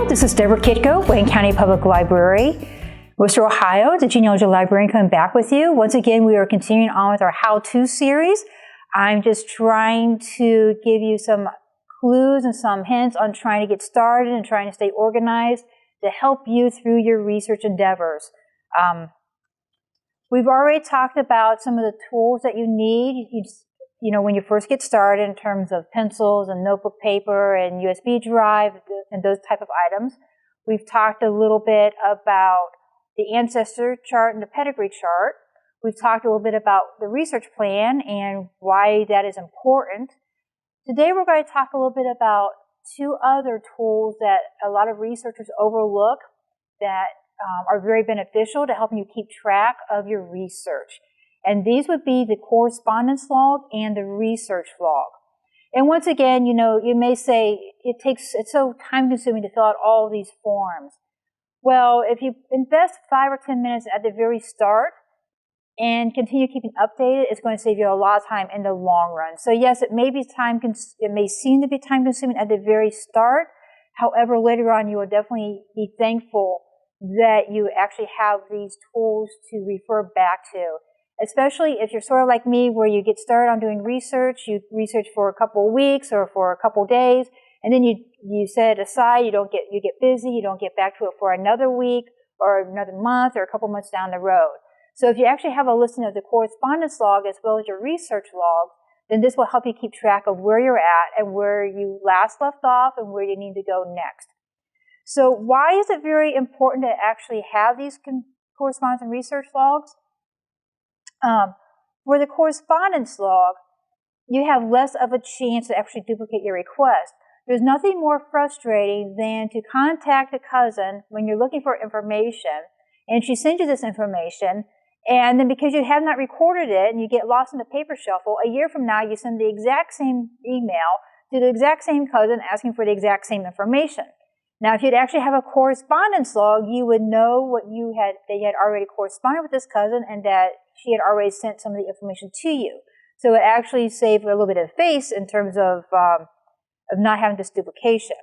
Hello, this is Deborah Kitko, Wayne County Public Library, Worcester, Ohio, the Genealogy Librarian coming back with you. Once again, we are continuing on with our how-to series. I'm just trying to give you some clues and some hints on trying to get started and trying to stay organized to help you through your research endeavors. We've already talked about some of the tools that you need. You know, when you first get started in terms of pencils and notebook paper and USB drive and those type of items. We've talked a little bit about the ancestor chart and the pedigree chart. We've talked a little bit about the research plan and why that is important. Today we're going to talk a little bit about two other tools that a lot of researchers overlook that are very beneficial to helping you keep track of your research. And these would be the correspondence log and the research log. And once again, you know, you may say it's so time consuming to fill out all these forms. Well, if you invest 5 or 10 minutes at the very start and continue keeping updated, it's going to save you a lot of time in the long run. So yes, it may seem to be time consuming at the very start. However, later on, you will definitely be thankful that you actually have these tools to refer back to. Especially if you're sort of like me, where you get started on doing research, you research for a couple of weeks or for a couple of days, and then you set it aside, you get busy, you don't get back to it for another week or another month or a couple months down the road. So if you actually have a listing of the correspondence log as well as your research log, then this will help you keep track of where you're at and where you last left off and where you need to go next. So why is it very important to actually have these correspondence and research logs? For the correspondence log, you have less of a chance to actually duplicate your request. There's nothing more frustrating than to contact a cousin when you're looking for information, and she sends you this information, and then because you have not recorded it and you get lost in the paper shuffle, a year from now you send the exact same email to the exact same cousin asking for the exact same information. Now, if you'd actually have a correspondence log, you would know that you had already corresponded with this cousin and that she had already sent some of the information to you. So it actually saved a little bit of face in terms of not having this duplication.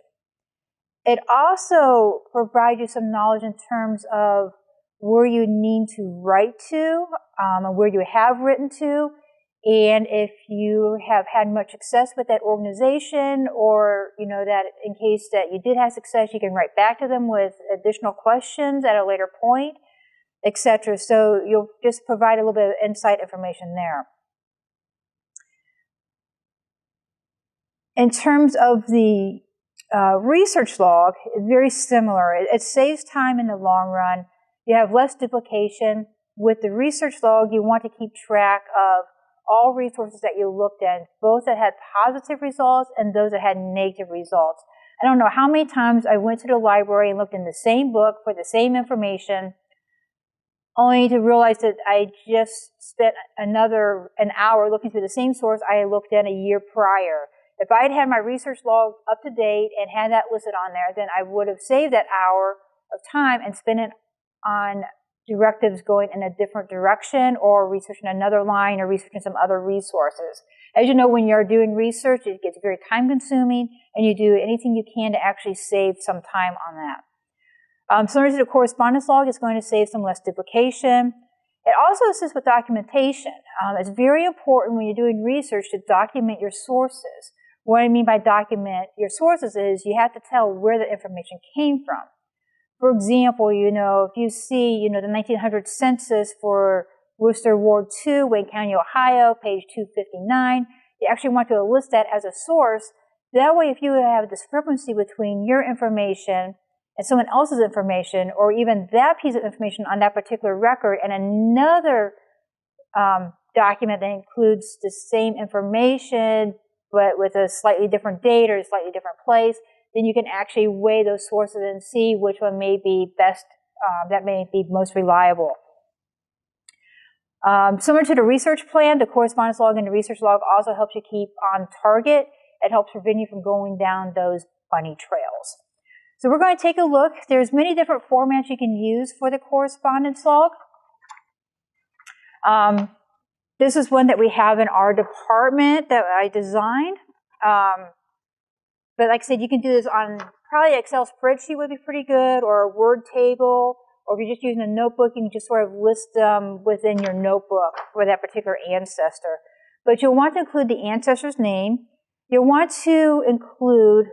It also provides you some knowledge in terms of where you need to write to and where you have written to. And if you have had much success with that organization, or you know that in case that you did have success, you can write back to them with additional questions at a later point, etc. So you'll just provide a little bit of insight information there. In terms of the research log, it's very similar. It saves time in the long run. You have less duplication. With the research log, you want to keep track of all resources that you looked at, both that had positive results and those that had negative results. I don't know how many times I went to the library and looked in the same book for the same information, only to realize that I just spent an hour looking through the same source I had looked at a year prior. If I had had my research log up to date and had that listed on there, then I would have saved that hour of time and spent it on directives going in a different direction, or researching another line, or researching some other resources. As you know, when you're doing research, it gets very time consuming, and you do anything you can to actually save some time on that. Similar to the correspondence log, it's going to save some less duplication. It also assists with documentation. It's very important when you're doing research to document your sources. What I mean by document your sources is you have to tell where the information came from. For example, you know, if you see, you know, the 1900 census for Worcester Ward 2, Wayne County, Ohio, page 259, you actually want to list that as a source. That way, if you have a discrepancy between your information and someone else's information, or even that piece of information on that particular record and another document that includes the same information but with a slightly different date or a slightly different place, then you can actually weigh those sources and see which one may be best, that may be most reliable. Similar to the research plan, the correspondence log and the research log also helps you keep on target. It helps prevent you from going down those bunny trails. So we're going to take a look. There's many different formats you can use for the correspondence log. This is one that we have in our department that I designed. But like I said, you can do this on probably an Excel spreadsheet would be pretty good, or a Word table, or if you're just using a notebook, you can just sort of list them within your notebook for that particular ancestor. But you'll want to include the ancestor's name. You'll want to include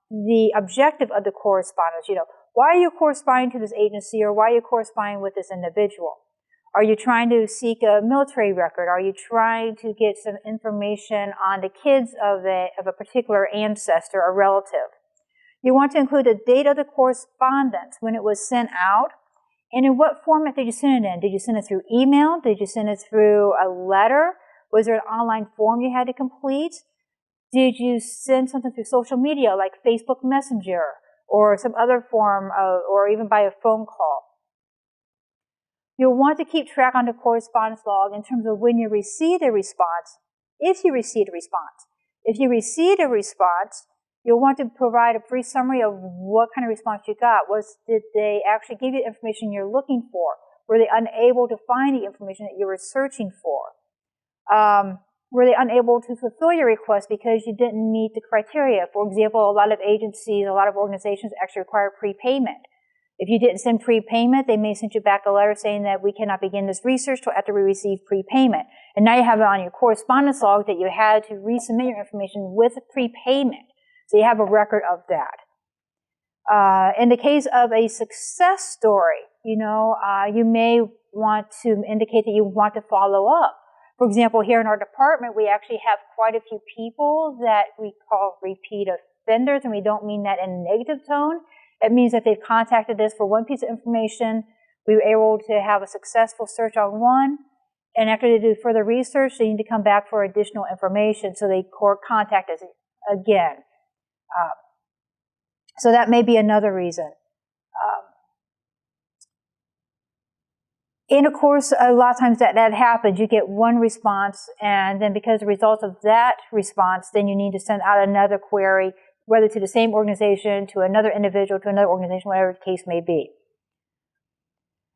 the objective of the correspondence. Why are you corresponding to this agency, or why are you corresponding with this individual? Are you trying to seek a military record? Are you trying to get some information on the kids of a particular ancestor or relative? You want to include the date of the correspondence, when it was sent out, and in what format did you send it in? Did you send it through email? Did you send it through a letter? Was there an online form you had to complete? Did you send something through social media like Facebook Messenger or some other form or even by a phone call? You'll want to keep track on the correspondence log in terms of when you received a response, if you received a response. If you received a response, you'll want to provide a brief summary of what kind of response you got. Did they actually give you the information you're looking for? Were they unable to find the information that you were searching for? Were they unable to fulfill your request because you didn't meet the criteria? For example, a lot of agencies, a lot of organizations actually require prepayment. If you didn't send prepayment, they may send you back a letter saying that we cannot begin this research till after we receive prepayment. And now you have it on your correspondence log that you had to resubmit your information with prepayment. So you have a record of that. In the case of a success story, you may want to indicate that you want to follow up. For example, here in our department, we actually have quite a few people that we call repeat offenders, and we don't mean that in a negative tone. It means that they've contacted us for one piece of information. We were able to have a successful search on one, and after they do further research, they need to come back for additional information, so they contact us again. So that may be another reason. And of course, a lot of times that happens. You get one response, and then because the result of that response, then you need to send out another query, whether to the same organization, to another individual, to another organization, whatever the case may be.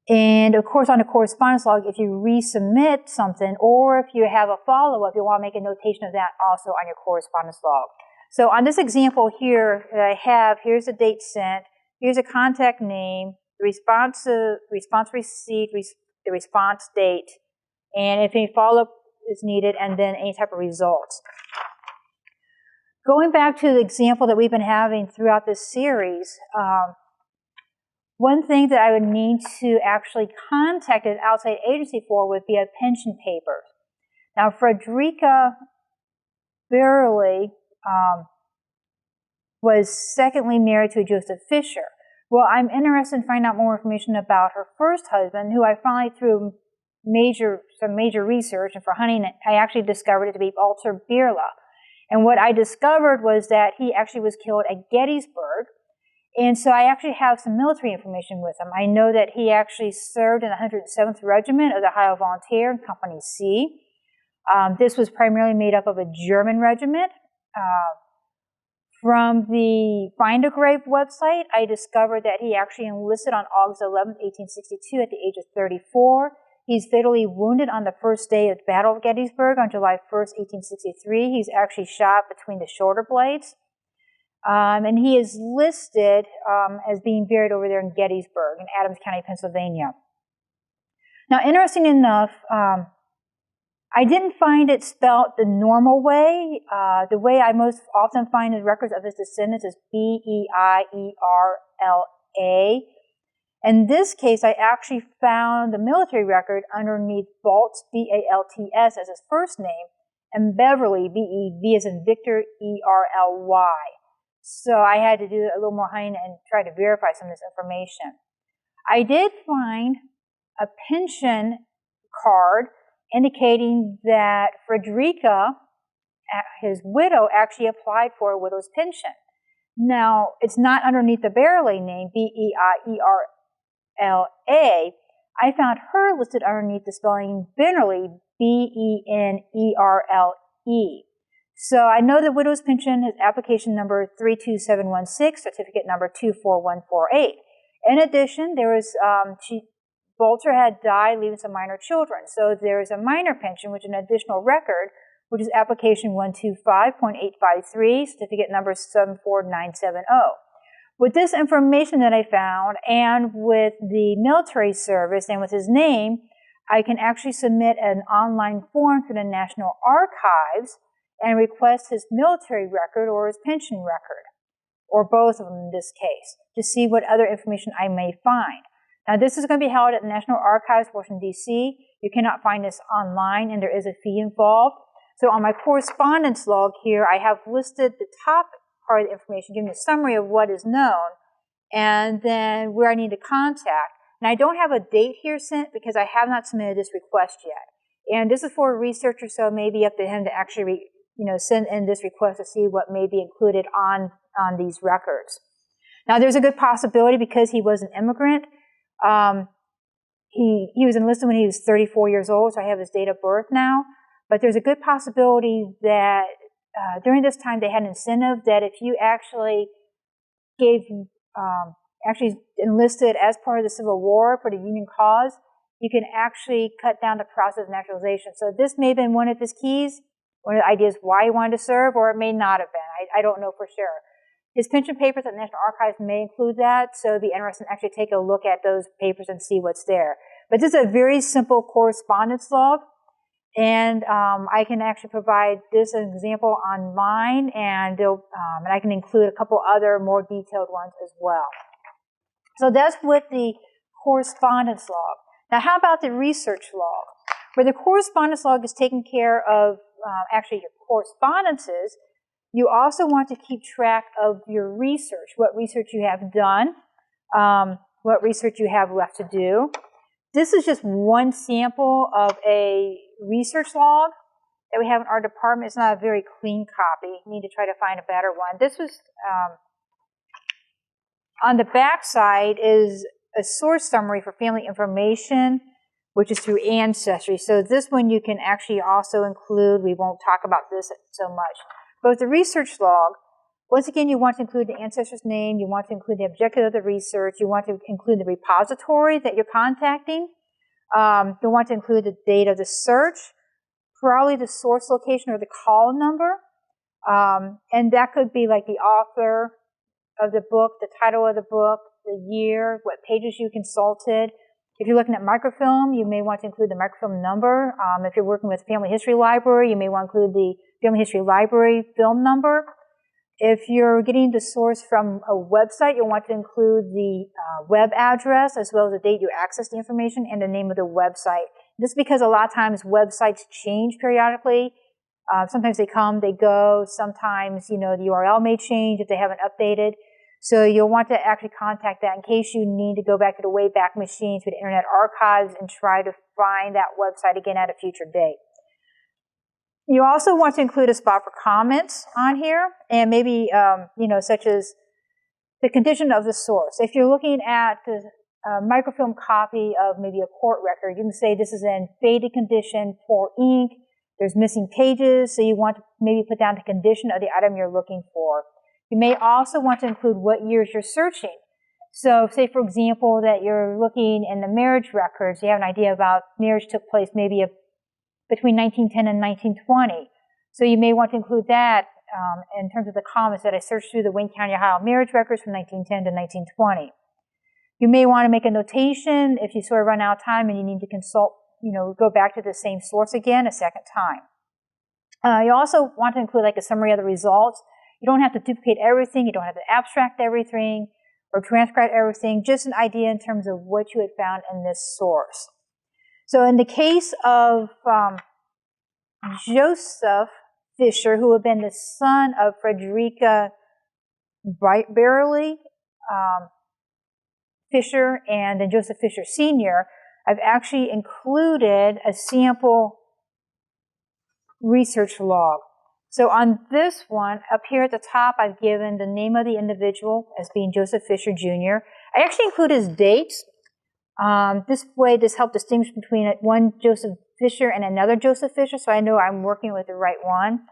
And of course, on the correspondence log, if you resubmit something, or if you have a follow-up, you'll want to make a notation of that also on your correspondence log. So on this example here that I have, here's the date sent, here's a contact name, the response received, the response date, and if any follow-up is needed, and then any type of results. Going back to the example that we've been having throughout this series, one thing that I would need to actually contact an outside agency for would be a pension paper. Now, Frederica Burley was secondly married to Joseph Fisher. Well, I'm interested in finding out more information about her first husband, who I finally, through some major research and for hunting, I actually discovered it to be Walter Birla. And what I discovered was that he actually was killed at Gettysburg. And so I actually have some military information with him. I know that he actually served in the 107th Regiment of the Ohio Volunteer in Company C. This was primarily made up of a German regiment. From the Find a Grave website, I discovered that he actually enlisted on August 11, 1862 at the age of 34. He's fatally wounded on the first day of the Battle of Gettysburg on July 1st, 1863. He's actually shot between the shoulder blades. And he is listed as being buried over there in Gettysburg in Adams County, Pennsylvania. Now, interesting enough, I didn't find it spelled the normal way. The way I most often find the records of his descendants is B-E-I-E-R-L-A. In this case, I actually found the military record underneath Balts, B-A-L-T-S, as his first name, and Beverly, B-E-V as in Victor, E-R-L-Y. So I had to do a little more hunting and try to verify some of this information. I did find a pension card indicating that Frederica, his widow, actually applied for a widow's pension. Now, it's not underneath the Burley name, B-E-I-E-R-L-A. I found her listed underneath the spelling Benerly, B-E-N-E-R-L-E. So I know the widow's pension is application number 32716, certificate number 24148. In addition, there was, Bolter had died leaving some minor children. So there is a minor pension, which is an additional record, which is application 125.853, certificate number 74970. With this information that I found, and with the military service, and with his name, I can actually submit an online form to the National Archives and request his military record or his pension record, or both of them in this case, to see what other information I may find. Now, this is going to be held at the National Archives, Washington, D.C. You cannot find this online, and there is a fee involved. So on my correspondence log here, I have listed the top part of the information, giving a summary of what is known, and then where I need to contact. And I don't have a date here sent because I have not submitted this request yet. And this is for a researcher, so it may be up to him to actually send in this request to see what may be included on these records. Now, there's a good possibility, because he was an immigrant. He was enlisted when he was 34 years old, so I have his date of birth now. But there's a good possibility that during this time they had an incentive that if you actually actually enlisted as part of the Civil War for the Union cause, you can actually cut down the process of naturalization. So this may have been one of his keys, one of the ideas why he wanted to serve, or it may not have been. I don't know for sure. His pension papers at the National Archives may include that, so it'd be interesting to actually take a look at those papers and see what's there. But this is a very simple correspondence log, and I can actually provide this as an example online, and I can include a couple other more detailed ones as well. So that's with the correspondence log. Now, how about the research log? Where the correspondence log is taking care of actually your correspondences, you also want to keep track of your research, what research you have done, what research you have left to do. This is just one sample of a research log that we have in our department. It's not a very clean copy. You need to try to find a better one. This was, on the back side is a source summary for family information, which is through Ancestry. So this one you can actually also include. We won't talk about this so much. But with the research log, once again, you want to include the ancestor's name, you want to include the objective of the research, you want to include the repository that you're contacting, you want to include the date of the search, probably the source location or the call number, and that could be like the author of the book, the title of the book, the year, what pages you consulted. If you're looking at microfilm, you may want to include the microfilm number. If you're working with Family History Library, you may want to include the Family History Library film number. If you're getting the source from a website, you'll want to include the web address as well as the date you access the information and the name of the website. This is because a lot of times websites change periodically. Sometimes they come, they go. Sometimes, the URL may change if they haven't updated. So you'll want to actually contact that in case you need to go back to the Wayback Machine, to the Internet Archives, and try to find that website again at a future date. You also want to include a spot for comments on here, and maybe, such as the condition of the source. If you're looking at the microfilm copy of maybe a court record, you can say this is in faded condition, poor ink, there's missing pages, so you want to maybe put down the condition of the item you're looking for. You may also want to include what years you're searching. So say, for example, that you're looking in the marriage records, you have an idea about marriage took place maybe between 1910 and 1920. So you may want to include that in terms of the comments that I searched through the Wayne County, Ohio marriage records from 1910 to 1920. You may want to make a notation if you sort of run out of time and you need to consult, go back to the same source again a second time. You also want to include like a summary of the results. You don't have to duplicate everything. You don't have to abstract everything or transcribe everything. Just an idea in terms of what you had found in this source. So in the case of Joseph Fisher, who had been the son of Frederica Barely Fisher and then Joseph Fisher Sr., I've actually included a sample research log. So on this one, up here at the top, I've given the name of the individual as being Joseph Fisher Jr. I actually include his dates. This helped distinguish between one Joseph Fisher and another Joseph Fisher, so I know I'm working with the right one.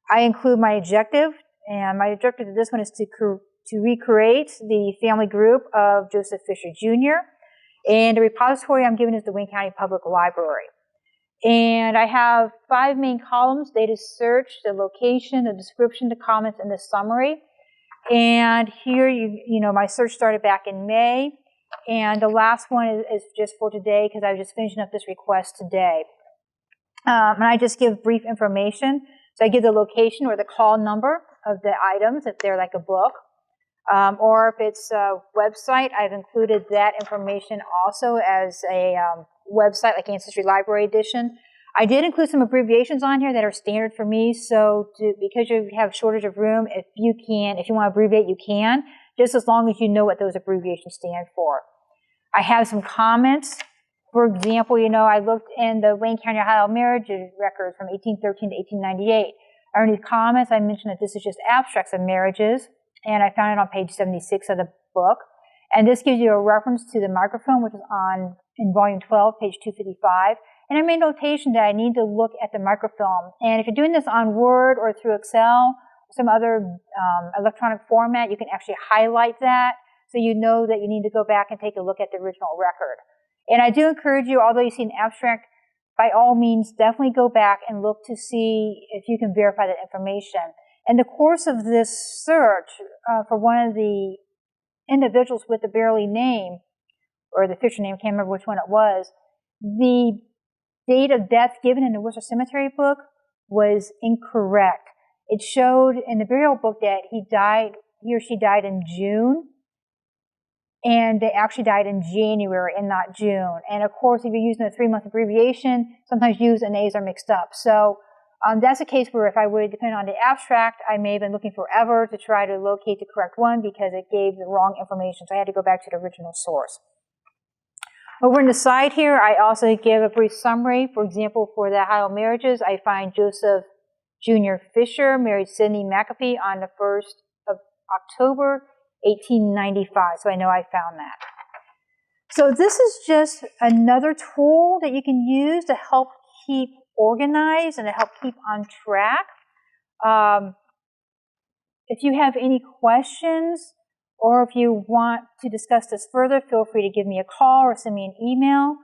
I include my objective, and my objective of this one is to recreate the family group of Joseph Fisher Jr., and the repository I'm giving is the Wayne County Public Library. And I have 5 main columns: data search, the location, the description, the comments, and the summary. And here, my search started back in May. And the last one is just for today because I was just finishing up this request today. And I just give brief information. So I give the location or the call number of the items if they're like a book. Or if it's a website, I've included that information also as a website like Ancestry Library Edition. I did include some abbreviations on here that are standard for me, so because you have shortage of room, if you want to abbreviate, you can, just as long as you know what those abbreviations stand for. I have some comments. For example, I looked in the Wayne County, Ohio marriage records from 1813 to 1898. Underneath comments, I mentioned that this is just abstracts of marriages, and I found it on page 76 of the book. And this gives you a reference to the microfilm, which is in volume 12, page 255. And I made notation that I need to look at the microfilm. And if you're doing this on Word or through Excel or some other electronic format, you can actually highlight that so you know that you need to go back and take a look at the original record. And I do encourage you, although you see an abstract, by all means, definitely go back and look to see if you can verify that information. In the course of this search for one of the individuals with the barely name, or the Fisher name, I can't remember which one it was, the date of death given in the Worcester Cemetery book was incorrect. It showed in the burial book that he or she died in June, and they actually died in January and not June. And of course, if you're using a 3-month abbreviation, sometimes U's and A's are mixed up. So that's a case where if I would depend on the abstract, I may have been looking forever to try to locate the correct one because it gave the wrong information. So I had to go back to the original source. Over on the side here, I also give a brief summary. For example, for the Ohio marriages, I find Joseph Jr. Fisher married Sidney McAfee on the 1st of October, 1895. So I know I found that. So this is just another tool that you can use to help keep organized and to help keep on track. If you have any questions or if you want to discuss this further, feel free to give me a call or send me an email.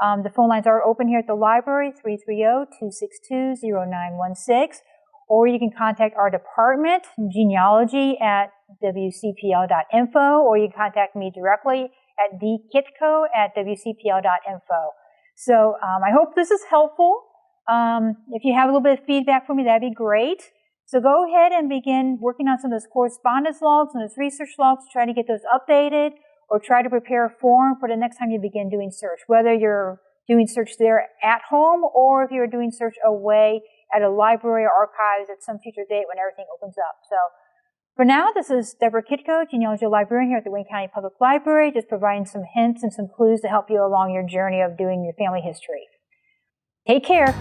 The phone lines are open here at the library, 330-262-0916. Or you can contact our department, Genealogy, at wcpl.info, or you can contact me directly at dkitco@wcpl.info. So I hope this is helpful. If you have a little bit of feedback for me, that'd be great. So go ahead and begin working on some of those correspondence logs and those research logs, try to get those updated, or try to prepare a form for the next time you begin doing search, whether you're doing search there at home or if you're doing search away at a library or archives at some future date when everything opens up. So for now, this is Deborah Kitko, genealogy librarian here at the Wayne County Public Library, just providing some hints and some clues to help you along your journey of doing your family history. Take care.